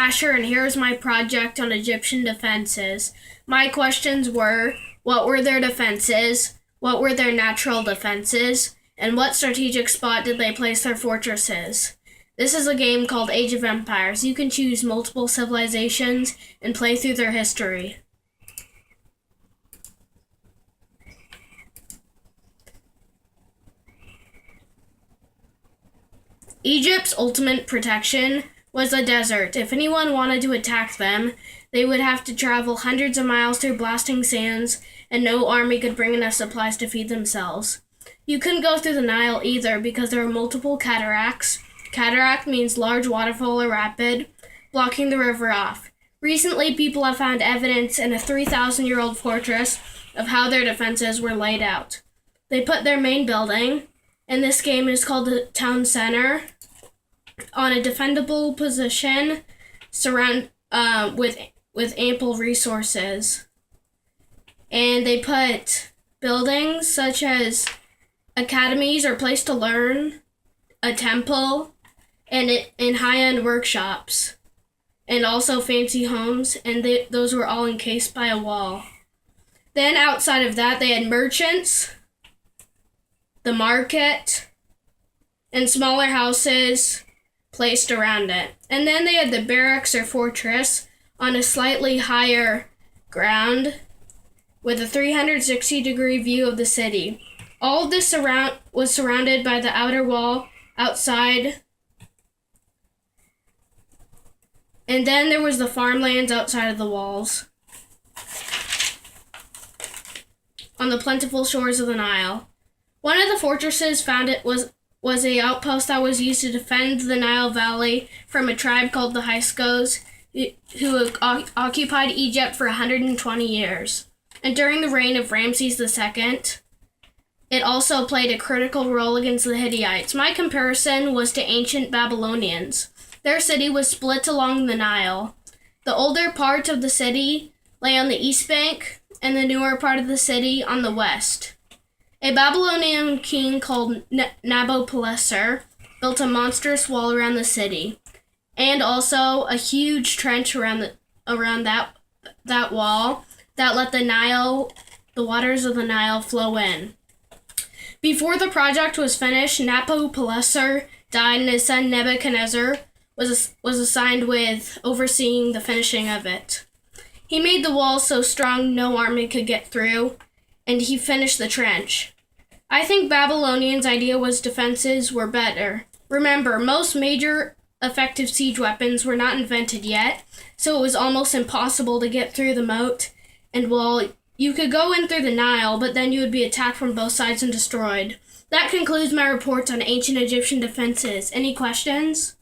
Asher, and here's my project on Egyptian defenses. My questions were, what were their defenses? What were their natural defenses? And what strategic spot did they place their fortresses? This is a game called Age of Empires. You can choose multiple civilizations and play through their history. Egypt's ultimate protection was the desert. If anyone wanted to attack them, they would have to travel hundreds of miles through blasting sands, and no army could bring enough supplies to feed themselves. You couldn't go through the Nile either because there were multiple cataracts. Cataract means large waterfall or rapid, blocking the river off. Recently, people have found evidence in a 3,000-year-old fortress of how their defenses were laid out. They put their main building, and this game is called the town center, on a defendable position with ample resources. And they put buildings such as academies or place to learn, a temple, and high-end workshops, and also fancy homes, and those were all encased by a wall. Then outside of that, they had merchants, the market, and smaller houses placed around it. And then they had the barracks or fortress on a slightly higher ground with a 360-degree view of the city. All of this was surrounded by the outer wall outside. And then there was the farmlands outside of the walls on the plentiful shores of the Nile. One of the fortresses found it was a outpost that was used to defend the Nile Valley from a tribe called the Hyksos, who occupied Egypt for 120 years. And during the reign of Ramses II, it also played a critical role against the Hittites. My comparison was to ancient Babylonians. Their city was split along the Nile. The older part of the city lay on the east bank, and the newer part of the city on the west. A Babylonian king called Nabopolassar built a monstrous wall around the city, and also a huge trench around that wall that let the waters of the Nile flow in. Before the project was finished, Nabopolassar died, and his son Nebuchadnezzar was assigned with overseeing the finishing of it. He made the wall so strong no army could get through, and he finished the trench. I think Babylonians' idea was defenses were better. Remember, most major effective siege weapons were not invented yet, so it was almost impossible to get through the moat and wall. You could go in through the Nile, but then you would be attacked from both sides and destroyed. That concludes my report on ancient Egyptian defenses. Any questions?